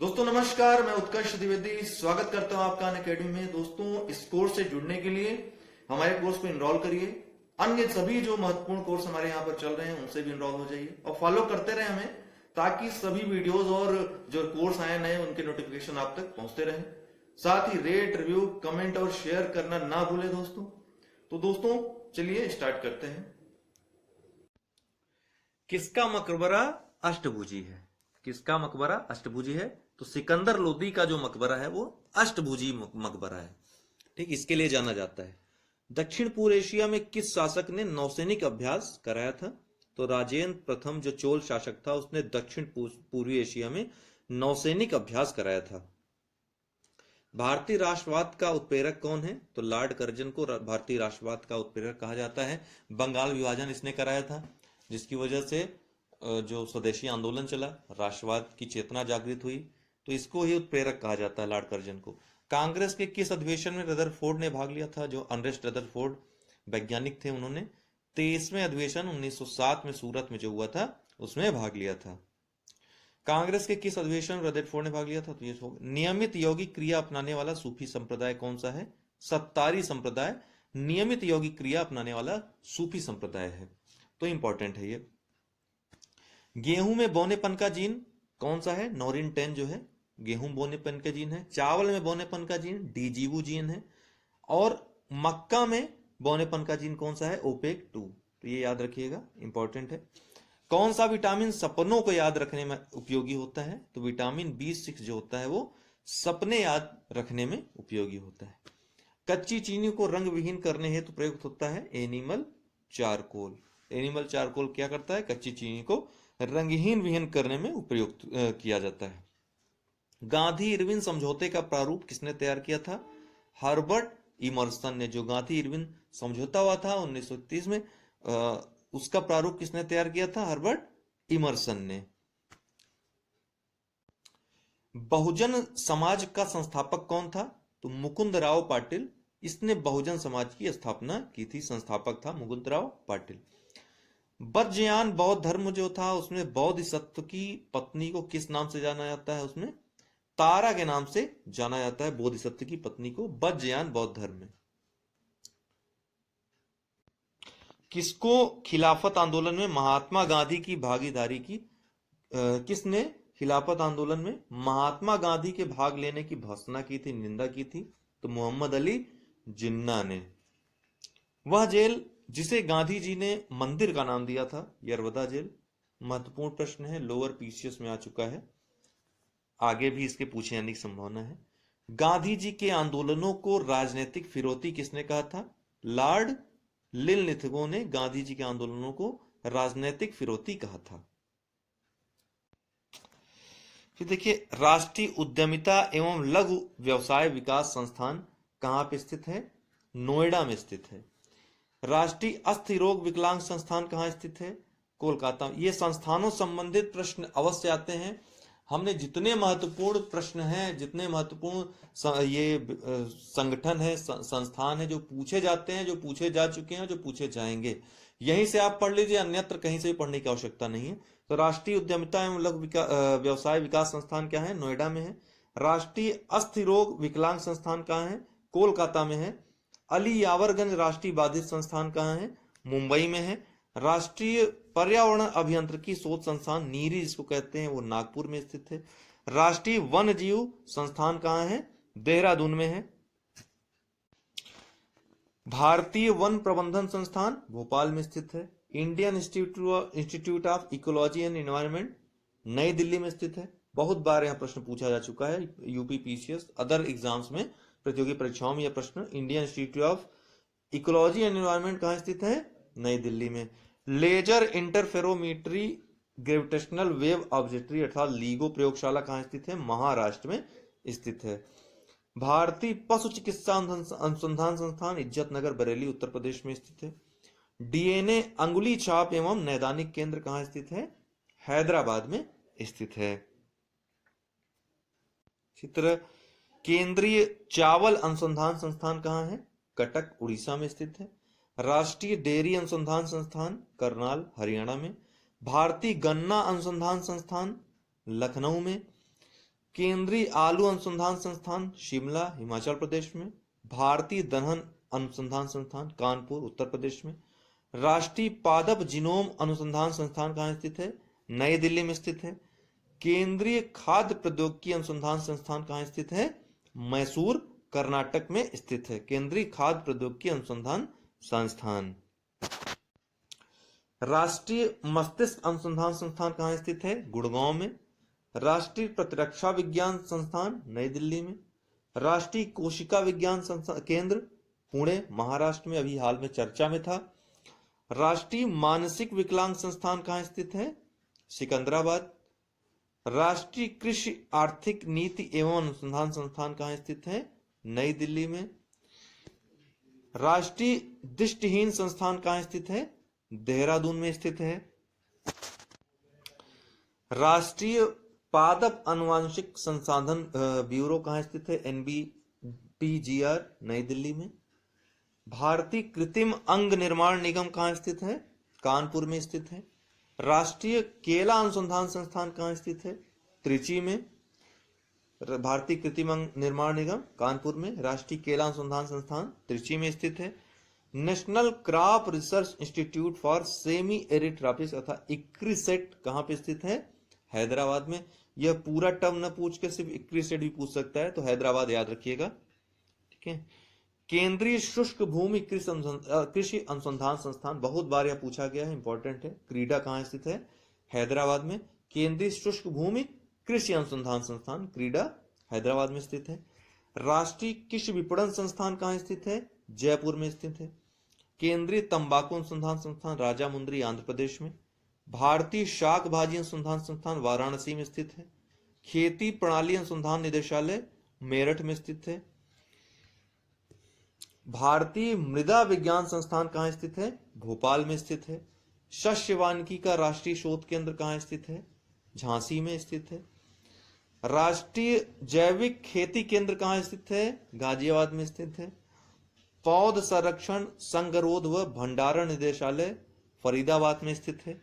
दोस्तों नमस्कार, मैं उत्कर्ष द्विवेदी स्वागत करता हूं आपका अनअकैडमी में। दोस्तों, इस कोर्स से जुड़ने के लिए हमारे कोर्स को इनरोल करिए। अन्य सभी जो महत्वपूर्ण कोर्स हमारे यहाँ पर चल रहे हैं उनसे भी इनरोल हो जाइए और फॉलो करते रहे हमें, ताकि सभी वीडियोस और जो कोर्स आए नए उनके नोटिफिकेशन आप तक पहुंचते रहे। साथ ही रेट, रिव्यू, कमेंट और शेयर करना ना भूले दोस्तों। तो दोस्तों चलिए स्टार्ट करते हैं। किसका मकबरा अष्टभुजी है? किसका मकबरा अष्टभुजी है? तो सिकंदर लोदी का जो मकबरा है वो अष्टभुजी मकबरा है। ठीक, इसके लिए जाना जाता है। दक्षिण पूर्व एशिया में किस शासक ने नौसैनिक अभ्यास कराया था? तो राजेंद्र प्रथम जो चोल शासक था उसने दक्षिण पूर्वी एशिया में नौसैनिक अभ्यास कराया था। भारतीय राष्ट्रवाद का उत्प्रेरक कौन है? तो लॉर्ड कर्जन को भारतीय राष्ट्रवाद का उत्प्रेरक कहा जाता है। बंगाल विभाजन इसने कराया था, जिसकी वजह से जो स्वदेशी आंदोलन चला, राष्ट्रवाद की चेतना जागृत हुई, तो इसको ही उत्प्रेरक कहा जाता है, लॉर्ड कर्जन को। कांग्रेस के किस अधिवेशन में रदरफोर्ड ने भाग लिया था? जो अनरेस्ट रदरफोर्ड वैज्ञानिक थे, उन्होंने 23वें अधिवेशन 1907 में सूरत में जो हुआ था उसमें भाग लिया था। कांग्रेस के किस अधिवेशन में रदरफोर्ड ने भाग लिया था? तो ये नियमित यौगिक क्रिया अपनाने वाला सूफी संप्रदाय कौन सा है? सत्तारी संप्रदाय नियमित यौगिक क्रिया अपनाने वाला सूफी संप्रदाय है, तो इंपॉर्टेंट है ये। गेहूं में बोनेपन का जीन कौन सा है? नोरिन 10 जो है गेहूं बोनेपन का जीन है। चावल में बोनेपन का जीन डीजीवू जीन है। और मक्का में बोनेपन का जीन कौन सा है? ओपेक 2। तो ये याद रखिएगा, इंपॉर्टेंट है। कौन सा विटामिन सपनों को याद रखने में उपयोगी होता है? तो विटामिन B6 जो होता है वो सपने याद रखने में उपयोगी होता है। कच्ची चीनी को रंग विहीन करने हेतु प्रयुक्त होता है एनिमल चारकोल। एनिमल चारकोल क्या करता है? कच्ची चीनी को रंगहीन विहीन करने में उपयुक्त किया जाता है। गांधी इरविन समझौते का प्रारूप किसने तैयार किया था? हर्बर्ट इमर्सन ने। जो गांधी इरविन समझौता हुआ था 1930 में, उसका प्रारूप किसने तैयार किया था? हर्बर्ट इमर्सन ने। बहुजन समाज का संस्थापक कौन था? तो मुकुंदराव पाटिल। इसने बहुजन समाज की स्थापना की थी, संस्थापक था मुकुंदराव पाटिल। बज्रयान बौद्ध धर्म जो था उसमें बोधिसत्व की पत्नी को किस नाम से जाना जाता है? उसमें तारा के नाम से जाना जाता है बोधिसत्व की पत्नी को, बज्रयान बौद्ध धर्म में। किसको खिलाफत आंदोलन में महात्मा गांधी की भागीदारी की? किसने खिलाफत आंदोलन में महात्मा गांधी के भाग लेने की भर्त्सना की थी, निंदा की थी? तो मोहम्मद अली जिन्ना ने। वह जेल जिसे गांधी जी ने मंदिर का नाम दिया था, यरवदा जेल। महत्वपूर्ण प्रश्न है, लोअर पीसीएस में आ चुका है, आगे भी इसके पूछे जाने की संभावना है। गांधी जी के आंदोलनों को राजनीतिक फिरौती किसने कहा था? लॉर्ड लिनलिथगो ने गांधी जी के आंदोलनों को राजनीतिक फिरौती कहा था। फिर देखिए, राष्ट्रीय उद्यमिता एवं लघु व्यवसाय विकास संस्थान कहां पे स्थित है? नोएडा में स्थित है। राष्ट्रीय अस्थि रोग विकलांग संस्थान कहां स्थित है? कोलकाता। ये संस्थानों संबंधित प्रश्न अवश्य आते हैं। हमने जितने महत्वपूर्ण प्रश्न हैं, जितने महत्वपूर्ण ये संगठन है, संस्थान है जो पूछे जाते हैं, जो पूछे जा चुके हैं, जो पूछे जाएंगे, यहीं से आप पढ़ लीजिए, अन्यत्र कहीं से भी पढ़ने की आवश्यकता नहीं है। तो राष्ट्रीय उद्यमिता एवं लघु व्यवसाय विकास संस्थान क्या है? नोएडा में है। राष्ट्रीय अस्थि रोग विकलांग संस्थान कहाँ है? कोलकाता में है। अली यावरगंज राष्ट्रीय बाधित संस्थान कहाँ है? मुंबई में है। राष्ट्रीय पर्यावरण अभियांत्रिकी शोध संस्थान नीरी जिसको कहते हैं वो नागपुर में स्थित है। राष्ट्रीय वन जीव संस्थान कहाँ है? देहरादून में है। भारतीय वन प्रबंधन संस्थान भोपाल में स्थित है। Indian institute of ecology and environment नई दिल्ली में स्थित है। बहुत बार यह प्रश्न पूछा जा चुका है यूपी पीसीएस अदर एग्जाम्स में, प्रतियोगी परीक्षाओं में यह प्रश्न। Indian institute of ecology and environment कहां स्थित है? नई दिल्ली में। लेजर इंटरफेरोमीटरी ग्रेविटेशनल वेव ऑब्जर्वेटरी अर्थात लीगो प्रयोगशाला कहां स्थित है? महाराष्ट्र में स्थित है। भारतीय पशु चिकित्सा अनुसंधान संस्थान इज्जतनगर बरेली उत्तर प्रदेश में स्थित है। डीएनए अंगुली छाप एवं नैदानिक केंद्र कहां स्थित है? हैदराबाद में स्थित है। चित्र केंद्रीय चावल अनुसंधान संस्थान कहां है? कटक उड़ीसा में स्थित है। राष्ट्रीय डेयरी अनुसंधान संस्थान करनाल हरियाणा में। भारतीय गन्ना अनुसंधान संस्थान लखनऊ में। केंद्रीय आलू अनुसंधान संस्थान शिमला हिमाचल प्रदेश में, भारतीय दलहन अनुसंधान संस्थान कानपुर उत्तर प्रदेश में, राष्ट्रीय पादप जीनोम अनुसंधान संस्थान कहाँ स्थित है? नई दिल्ली में स्थित है। केंद्रीय खाद्य प्रौद्योगिकी अनुसंधान संस्थान कहाँ स्थित है? मैसूर कर्नाटक में स्थित है। केंद्रीय खाद्य प्रौद्योगिकी अनुसंधान संस्थान। राष्ट्रीय मस्तिष्क अनुसंधान संस्थान कहाँ स्थित है? गुड़गांव में। राष्ट्रीय प्रतिरक्षा विज्ञान संस्थान नई दिल्ली में। राष्ट्रीय कोशिका विज्ञान केंद्र पुणे महाराष्ट्र में, अभी हाल में चर्चा में था। राष्ट्रीय मानसिक विकलांग संस्थान कहाँ स्थित है? सिकंदराबाद। राष्ट्रीय कृषि आर्थिक नीति एवं अनुसंधान संस्थान कहाँ स्थित है? नई दिल्ली में। राष्ट्रीय दृष्टिहीन संस्थान कहाँ स्थित है? देहरादून में स्थित है। राष्ट्रीय पादप आनुवांशिक संसाधन ब्यूरो कहाँ स्थित है? NBPGR नई दिल्ली में। भारतीय कृत्रिम अंग निर्माण निगम कहाँ स्थित है? कानपुर में स्थित है। राष्ट्रीय केला अनुसंधान संस्थान कहाँ स्थित है? त्रिची में। भारतीय कृत्रिम अंग निर्माण निगम कानपुर में, राष्ट्रीय केला अनुसंधान संस्थान त्रिची में स्थित है। National crop research institute for semi arid tropics अर्थात इक्रिसेट कहाँ पे स्थित है? हैदराबाद में। यह पूरा टर्म न पूछ के सिर्फ इक्रिसेट भी पूछ सकता है, तो हैदराबाद याद रखिएगा, ठीक है। केंद्रीय शुष्क भूमि कृषि अनुसंधान संस्थान, बहुत बार यह पूछा गया है, इंपॉर्टेंट है। क्रीडा कहाँ स्थित है? हैदराबाद में। केंद्रीय शुष्क भूमि कृषि अनुसंधान संस्थान क्रीडा हैदराबाद में स्थित है। राष्ट्रीय कृषि विपणन संस्थान कहाँ स्थित है? जयपुर में स्थित है। केंद्रीय तंबाकू अनुसंधान संस्थान राजामुंद्री आंध्र प्रदेश में। भारतीय शाक भाजी अनुसंधान संस्थान वाराणसी में स्थित है। खेती प्रणाली अनुसंधान निदेशालय मेरठ में स्थित है। भारतीय मृदा विज्ञान संस्थान कहाँ स्थित है? भोपाल में स्थित है। शस्य वानिकी का राष्ट्रीय शोध केंद्र कहाँ स्थित है? झांसी में स्थित है। राष्ट्रीय जैविक खेती केंद्र कहाँ स्थित है? गाजियाबाद में स्थित है। पौध संरक्षण संगरोध व भंडारण निदेशालय फरीदाबाद में स्थित है।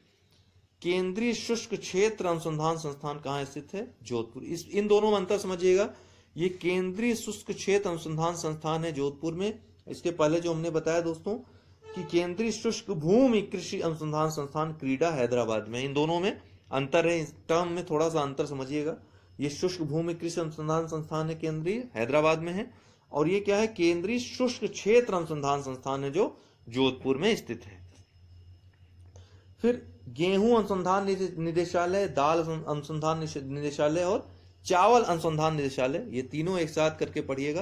केंद्रीय शुष्क क्षेत्र अनुसंधान संस्थान कहाँ स्थित है? जोधपुर। इन दोनों में अंतर समझिएगा। ये केंद्रीय शुष्क क्षेत्र अनुसंधान संस्थान है जोधपुर में। इसके पहले जो हमने बताया दोस्तों कि केंद्रीय शुष्क भूमि कृषि अनुसंधान संस्थान क्रीडा हैदराबाद में, इन दोनों में अंतर है। इस टर्म में थोड़ा सा अंतर समझिएगा। ये शुष्क भूमि कृषि अनुसंधान संस्थान है केंद्रीय हैदराबाद में है, और ये क्या है? केंद्रीय शुष्क क्षेत्र अनुसंधान संस्थान है जो जोधपुर में स्थित है। फिर गेहूं अनुसंधान निदेशालय, दाल अनुसंधान निदेशालय और चावल अनुसंधान निदेशालय, ये तीनों एक साथ करके पढ़िएगा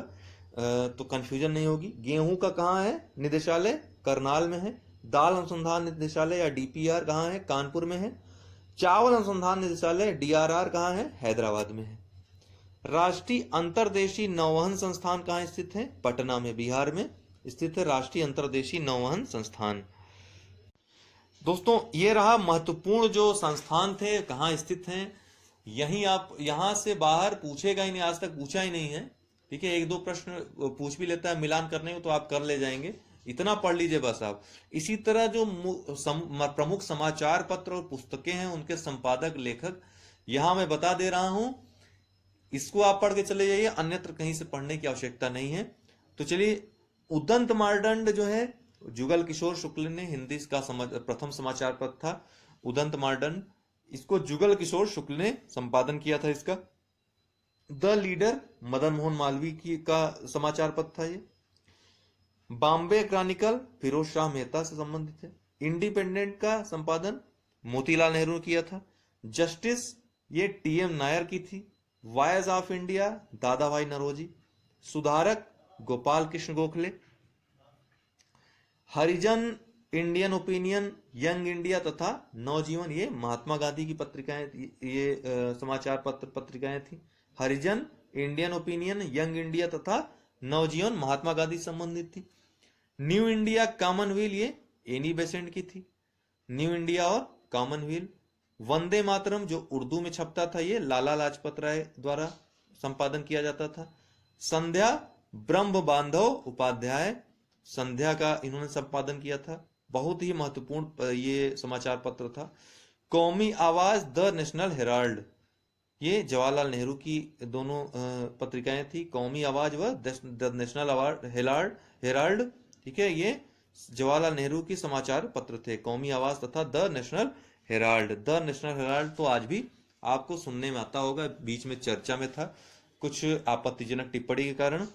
तो कंफ्यूजन नहीं होगी। गेहूं का कहाँ है निदेशालय? करनाल में है। दाल अनुसंधान निदेशालय या DPR कहाँ है? कानपुर में है। चावल अनुसंधान निदेशालय DRR कहाँ है? हैदराबाद में है। राष्ट्रीय अंतर्देशीय नौवहन संस्थान कहाँ स्थित है? पटना में, बिहार में स्थित है राष्ट्रीय अंतर्देशीय नौवहन संस्थान। दोस्तों ये रहा महत्वपूर्ण जो संस्थान थे, कहाँ स्थित हैं। यहीं आप, यहां से बाहर पूछेगा ही नहीं, आज तक पूछा ही नहीं है, ठीक है। एक दो प्रश्न पूछ भी लेता है मिलान करने को, तो आप कर ले जाएंगे, इतना पढ़ लीजिए बस आप। इसी तरह जो प्रमुख समाचार पत्र और पुस्तकें हैं उनके संपादक लेखक यहां मैं बता दे रहा हूं, इसको आप पढ़ के चले जाइए, अन्यत्र कहीं से पढ़ने की आवश्यकता नहीं है। तो चलिए, उदंत मार्डंड जो है जुगल किशोर शुक्ल ने, हिंदी का प्रथम समाचार पत्र था उदंत मार्डंड, इसको जुगल किशोर शुक्ल ने संपादन किया था इसका। द लीडर मदन मोहन मालवीय की का समाचार पत्र था ये। बॉम्बे क्रॉनिकल फिरोज शाह मेहता से संबंधित है। इंडिपेंडेंट का संपादन मोतीलाल नेहरू ने किया था। जस्टिस ये TM नायर की थी। वॉयस ऑफ इंडिया दादा भाई नरोजी। सुधारक गोपाल कृष्ण गोखले। हरिजन इंडियन ओपिनियन, यंग इंडिया तथा नवजीवन, ये महात्मा गांधी की पत्रिकाएं, ये समाचार पत्र पत्रिकाएं थी। हरिजन, इंडियन ओपिनियन, यंग इंडिया तथा नवजीवन महात्मा गांधी से संबंधित थी। न्यू इंडिया कॉमनवेल्थ ये एनी बेसेंट की थी। न्यू इंडिया और कॉमनवेल्थ। वंदे मातरम जो उर्दू में छपता था, ये लाला लाजपत राय द्वारा संपादन किया जाता था। संध्या ब्रह्म बांधव उपाध्याय, संध्या का इन्होंने संपादन किया था। बहुत ही महत्वपूर्ण ये समाचार पत्र था। कौमी आवाज द नेशनल हेराल्ड, ये जवाहरलाल नेहरू की दोनों पत्रिकाएं थी, कौमी आवाज व द नेशनल हेराल्ड। ठीक है, ये जवाहरलाल नेहरू की समाचार पत्र थे, कौमी आवाज तथा the national Herald. The national Herald तो आज भी आपको सुनने में आता होगा, बीच में चर्चा में था कुछ आपत्तिजनक टिप्पणी के कारण।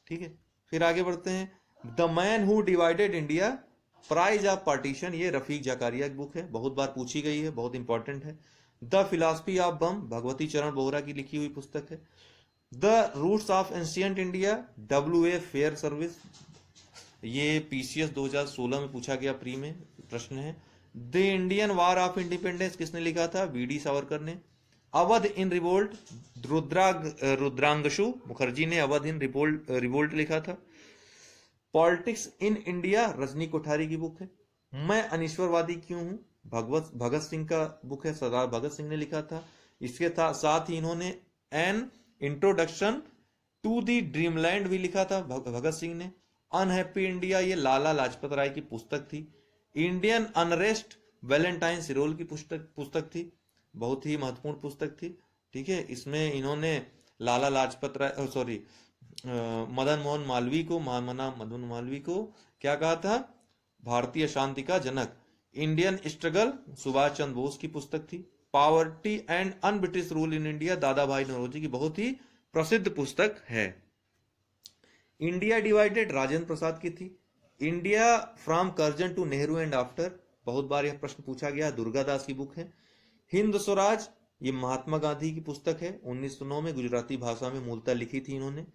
ठीक है, फिर आगे बढ़ते हैं। The man who divided India, price of partition, ये रफीक जकारिया की बुक है, बहुत बार पूछी गई है, बहुत इंपॉर्टेंट है। The philosophy of bomb, Bhagwati Charan Bohra की लिखी हुई पुस्तक है। The roots of ancient India, W.A. Fair service, ये PCS 2016 में पूछा गया प्री में प्रश्न है। The Indian war of independence किसने लिखा था? VD सावरकर ने। अवध इन रिवोल्ट, रुद्रांगशु मुखर्जी ने अवध इन रिवोल्ट लिखा था। Politics in India, Rajni Kothari की बुक है। मैं अनिश्वरवादी क्यों हूं, भगत सिंह का बुक है, सरदार भगत सिंह ने लिखा था। इसके साथ ही इन्होंने an introduction to the dreamland भी लिखा था भगत सिंह ने। अनहैप्पी इंडिया, ये लाला लाजपत राय की पुस्तक थी। इंडियन अनरेस्ट, वैलेंटाइन सिरोल की पुस्तक थी, बहुत ही महत्वपूर्ण पुस्तक थी। ठीक है, इसमें इन्होंने लाला लाजपत राय मदन मोहन मालवीय को क्या कहा था? भारतीय शांति का जनक। इंडियन स्ट्रगल, सुभाष चंद्र बोस की पुस्तक थी। Poverty and un British rule in India, दादा भाई नौरोजी की बहुत ही प्रसिद्ध पुस्तक है। इंडिया डिवाइडेड, राजेंद्र प्रसाद की थी। India from Curzon to Nehru and after, बहुत बार यह प्रश्न पूछा गया, दुर्गादास की बुक है। हिंद स्वराज, ये महात्मा गांधी की पुस्तक है, 1909 में गुजराती भाषा में मूलतः लिखी थी इन्होंने।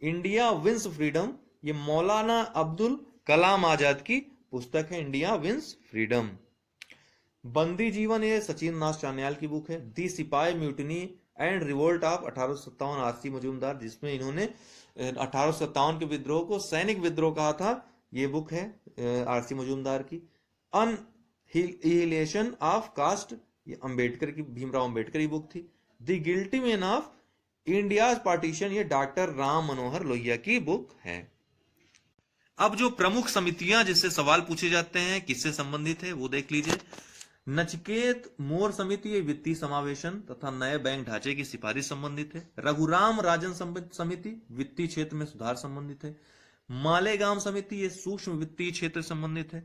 इंडिया विंस फ्रीडम, ये मौलाना अब्दुल कलाम आजाद की पुस्तक है, इंडिया विंस फ्रीडम। बंदी जीवन, ये सचिन नाथ सान्याल की बुक है। दी सिपाही mutiny and revolt of 1857, RC Majumdar, जिसमें इन्होंने 1857 के विद्रोह को सैनिक विद्रोह कहा था, ये बुक है RC मजूमदार की। अनहिलेशन ऑफ कास्ट, ये अंबेडकर की, भीमराव अंबेडकर की बुक थी। The guilty man of India partition, ये डॉक्टर राम मनोहर लोहिया की बुक है। अब जो प्रमुख समितियां जिससे सवाल पूछे जाते हैं किससे संबंधित है वो देख लीजिए। नचिकेत मोर समिति, ये वित्तीय समावेशन तथा नए बैंक ढांचे की सिफारिश संबंधित है। रघुराम राजन समिति, वित्तीय क्षेत्र में सुधार संबंधित है। मालेगांव समिति, ये सूक्ष्म वित्तीय क्षेत्र संबंधित है।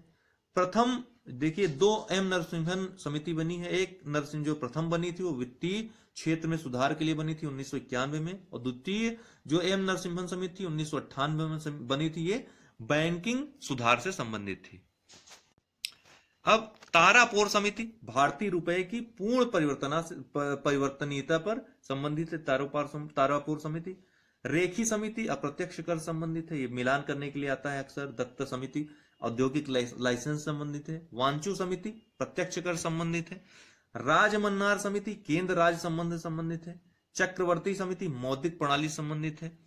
प्रथम देखिए 2 M नरसिम्हन समिति बनी है, एक नरसिंह जो प्रथम बनी थी वो वित्तीय क्षेत्र में सुधार के लिए बनी थी 1991 में, और द्वितीय जो M नरसिम्हन समिति थी 1998 में बनी थी, ये बैंकिंग सुधार से संबंधित थी। अब तारापोर समिति, भारतीय रुपए की पूर्ण परिवर्तनीयता पर संबंधित है, तारापोर समिति। रेखी समिति अप्रत्यक्ष कर संबंधित है, ये मिलान करने के लिए आता है अक्सर। दत्त समिति औद्योगिक लाइसेंस संबंधित है। वांचू समिति प्रत्यक्ष कर संबंधित है। राजमन्नार समिति केंद्र राज्य संबंध संबंधित है। चक्रवर्ती समिति मौद्रिक प्रणाली संबंधित है।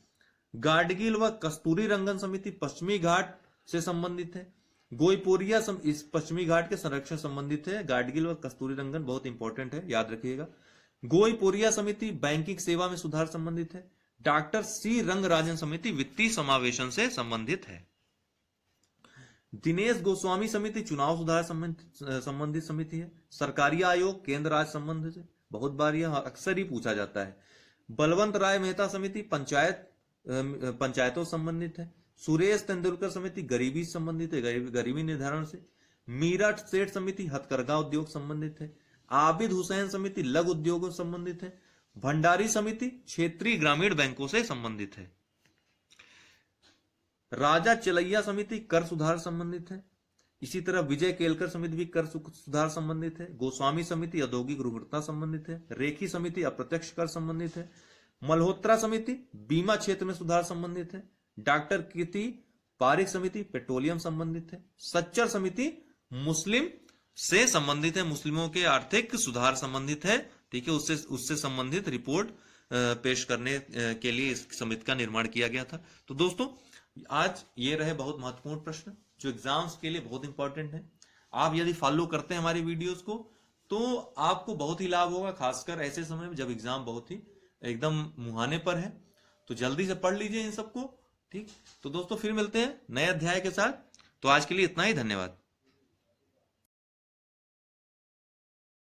गाडगिल व कस्तूरी रंगन समिति पश्चिमी घाट से संबंधित है। गोईपोरिया इस पश्चिमी घाट के संरक्षण संबंधित है। गाडगिल व कस्तूरी रंगन बहुत इंपॉर्टेंट है, याद रखिएगा। गोईपोरिया समिति बैंकिंग सेवा में सुधार संबंधित है। डॉक्टर C रंगराजन समिति वित्तीय समावेशन से संबंधित है। दिनेश गोस्वामी समिति चुनाव सुधार संबंधित समिति है। सरकारी आयोग केंद्र राज्य संबंध से, बहुत बार यह अक्सर ही पूछा जाता है। बलवंत राय मेहता समिति पंचायतों संबंधित है। सुरेश तेंदुलकर समिति गरीबी संबंधित है, गरीबी निर्धारण से। मीरठ सेठ समिति हथकरघा उद्योग संबंधित है। आबिद हुसैन समिति लघु उद्योगों संबंधित है। भंडारी समिति क्षेत्रीय ग्रामीण बैंकों से संबंधित है। राजा चलैया समिति कर सुधार संबंधित है। इसी तरह विजय केलकर समिति भी कर सुधार संबंधित है। गोस्वामी समिति औद्योगिक रुग्णता संबंधित है। रेखी समिति अप्रत्यक्ष कर संबंधित है। मल्होत्रा समिति बीमा क्षेत्र में सुधार संबंधित है। डॉक्टर कीर्ति पारिक समिति पेट्रोलियम संबंधित है। सच्चर समिति मुस्लिम से संबंधित है, मुस्लिमों के आर्थिक सुधार संबंधित है। ठीक है, उससे संबंधित रिपोर्ट पेश करने के लिए इस समिति का निर्माण किया गया था। तो दोस्तों आज ये रहे बहुत महत्वपूर्ण प्रश्न जो एग्जाम्स के लिए बहुत इंपॉर्टेंट है। आप यदि फॉलो करते हैं हमारी वीडियोस को तो आपको बहुत ही लाभ होगा, खासकर ऐसे समय में जब एग्जाम बहुत ही एकदम मुहाने पर है। तो जल्दी से पढ़ लीजिए इन सबको। ठीक, तो दोस्तों फिर मिलते हैं नए अध्याय के साथ। तो आज के लिए इतना ही, धन्यवाद।